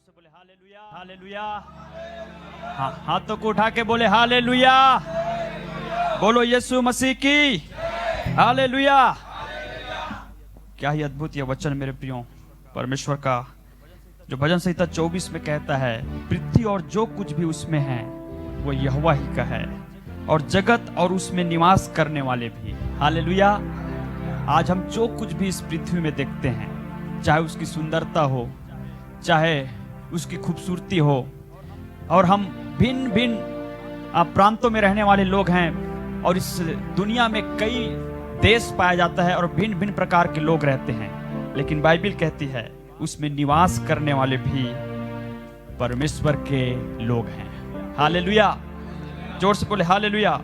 से बोले hallelujah, hallelujah. हाँ, हाथों को उठा के बोले हालेलुया। बोलो यीशु मसीह की हालेलुया। क्या ही अद्भुत ये वचन मेरे प्रियो परमेश्वर का, जो भजन संहिता 24 में कहता है, पृथ्वी और जो कुछ भी उसमें है वो यहोवा ही का है, और जगत और उसमें निवास करने वाले भी। हालेलुया। आज हम जो कुछ भी इस पृथ्वी में देखते हैं, चाहे उसकी सुंदरता हो, चाहे उसकी खूबसूरती हो, और हम भिन्न भिन्न प्रांतों में रहने वाले लोग हैं, और इस दुनिया में कई देश पाया जाता है और भिन्न भिन्न प्रकार के लोग रहते हैं, लेकिन बाइबल कहती है उसमें निवास करने वाले भी परमेश्वर के लोग हैं। हालेलुया। जोर से बोले हालेलुया।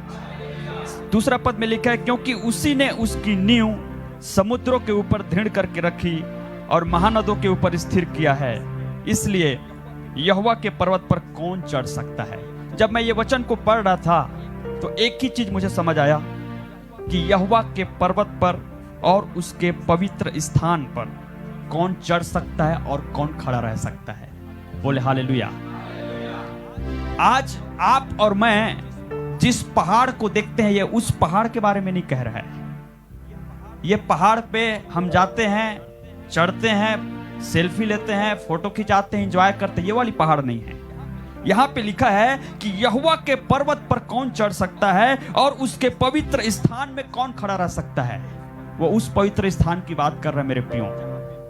दूसरा पद में लिखा है, क्योंकि उसी ने उसकी नींव समुद्रों के ऊपर दृढ़ करके रखी और महानदों के ऊपर स्थिर किया है, इसलिए यहोवा के पर्वत पर कौन चढ़ सकता है। जब मैं ये वचन को पढ़ रहा था तो एक ही चीज मुझे समझ आया कि यहोवा के पर्वत पर और उसके पवित्र स्थान पर कौन चढ़ सकता है और कौन खड़ा रह सकता है। बोले हालेलुया। आज आप और मैं जिस पहाड़ को देखते हैं, ये उस पहाड़ के बारे में नहीं कह रहा है। ये पहाड़ पे हम जाते हैं, चढ़ते हैं, सेल्फी लेते हैं, फोटो खिंचाते हैं, एंजॉय करते हैं, ये वाली पहाड़ नहीं है। यहां पे लिखा है कि यहोवा के पर्वत पर कौन चढ़ सकता है और उसके पवित्र स्थान में कौन खड़ा रह सकता है। वो उस पवित्र स्थान की बात कर रहे हैं मेरे प्रियो,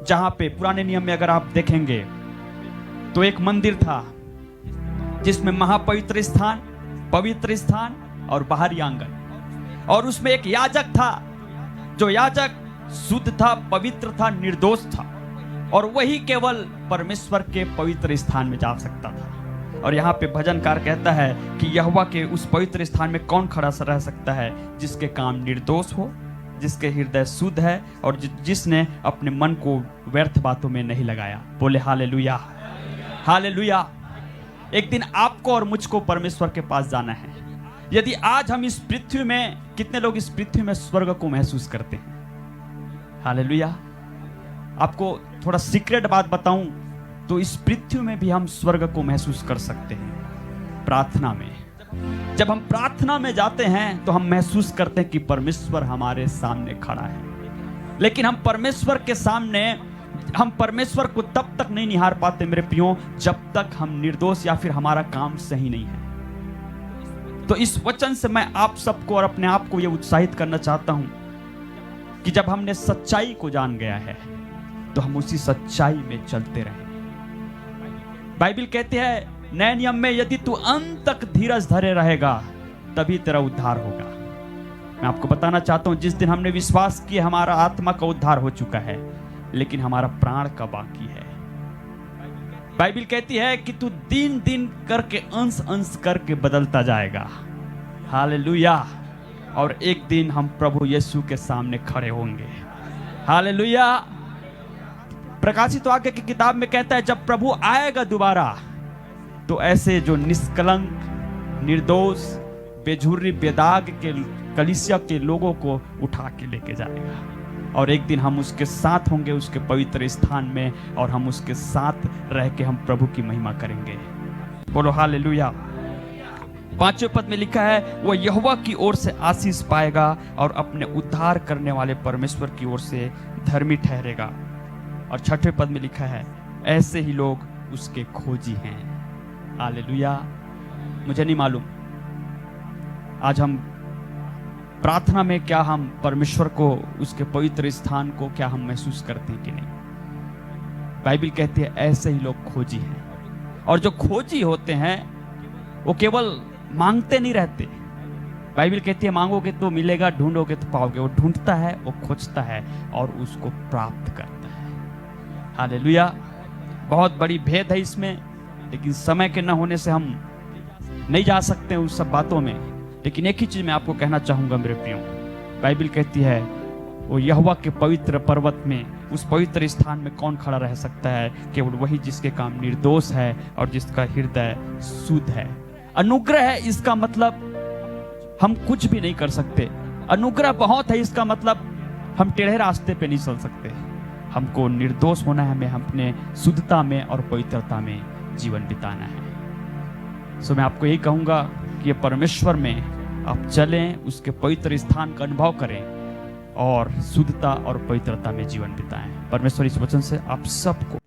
जहां पे पुराने नियम में अगर आप देखेंगे तो एक मंदिर था जिसमें महापवित्र स्थान, पवित्र स्थान और बाहरी आंगन, और उसमें एक याजक था, जो याजक शुद्ध था, पवित्र था, निर्दोष था, और वही केवल परमेश्वर के पवित्र स्थान में जा सकता था। और यहाँ पे भजनकार कहता है कि यहोवा के उस पवित्र स्थान में कौन खड़ा रह सकता है, जिसके काम निर्दोष हो, जिसके हृदय शुद्ध है, और जिसने अपने मन को व्यर्थ बातों में नहीं लगाया। बोले हालेलुया, हालेलुया। एक दिन आपको और मुझको परमेश्वर के पास जाना है। यदि आज हम इस पृथ्वी में, कितने लोग इस पृथ्वी में स्वर्ग को महसूस करते हैं। हालेलुया। आपको थोड़ा सीक्रेट बात बताऊं तो इस पृथ्वी में भी हम स्वर्ग को महसूस कर सकते हैं प्रार्थना में। जब हम प्रार्थना में जाते हैं तो हम महसूस करते हैं कि परमेश्वर हमारे सामने खड़ा है, लेकिन हम परमेश्वर के सामने, हम परमेश्वर को तब तक नहीं निहार पाते मेरे प्रियो, जब तक हम निर्दोष या फिर हमारा काम सही नहीं है। तो इस वचन से मैं आप सबको और अपने आप को यह उत्साहित करना चाहता हूं कि जब हमने सच्चाई को जान गया है तो हम उसी सच्चाई में चलते रहें। बाइबल कहती है नए नियम में, यदि तू अंत तक धीरज धरे रहेगा तभी तेरा उद्धार होगा। मैं आपको बताना चाहता हूं, जिस दिन हमने विश्वास किया हमारा आत्मा का उद्धार हो चुका है, लेकिन हमारा प्राण का बाकी है। बाइबल कहती है कि तू दिन दिन करके, अंश अंश करके बदलता जाएगा। हालेलुया। और एक दिन हम प्रभु यीशु के सामने खड़े होंगे। हालेलुया। प्रकाशित वाक्य की किताब में कहता है, जब प्रभु आएगा दोबारा तो ऐसे जो निष्कलंक, निर्दोष, बेझुर्री, बेदाग के कलीसिया के लोगों को उठा के लेके जाएगा, और एक दिन हम उसके साथ होंगे उसके पवित्र स्थान में, और हम उसके साथ रह के हम प्रभु की महिमा करेंगे। बोलो हालेलुया। 5वें पद में लिखा है, वो यहोवा की ओर से आशीष पाएगा और अपने उद्धार करने वाले परमेश्वर की ओर से धर्मी ठहरेगा। और 6वें पद में लिखा है, ऐसे ही लोग उसके खोजी हैं। हालेलुया। मुझे नहीं मालूम आज हम प्रार्थना में क्या हम परमेश्वर को, उसके पवित्र स्थान को क्या हम महसूस करते हैं कि नहीं। बाइबल कहती है ऐसे ही लोग खोजी हैं, और जो खोजी होते हैं वो केवल मांगते नहीं रहते। बाइबल कहती है मांगोगे तो मिलेगा, ढूंढोगे तो पाओगे। वो ढूंढता है, वो खोजता है और उसको प्राप्त करता है। हालेलुया। बहुत बड़ी भेद है इसमें, लेकिन समय के न होने से हम नहीं जा सकते उस सब बातों में। लेकिन एक ही चीज मैं आपको कहना चाहूंगा मेरे प्रियो, बाइबल कहती है वो यहोवा के पवित्र पर्वत में, उस पवित्र स्थान में कौन खड़ा रह सकता है। केवल वही जिसके काम निर्दोष है और जिसका हृदय शुद्ध है। अनुग्रह है, इसका मतलब हम कुछ भी नहीं कर सकते। अनुग्रह बहुत है, इसका मतलब हम टेढ़े रास्ते पे नहीं चल सकते। हमको निर्दोष होना है, हमें अपने शुद्धता में और पवित्रता में जीवन बिताना है। सो मैं आपको यही कहूँगा कि ये परमेश्वर में आप चलें, उसके पवित्र स्थान का अनुभव करें और शुद्धता और पवित्रता में जीवन बिताएं। परमेश्वर इस वचन से आप सबको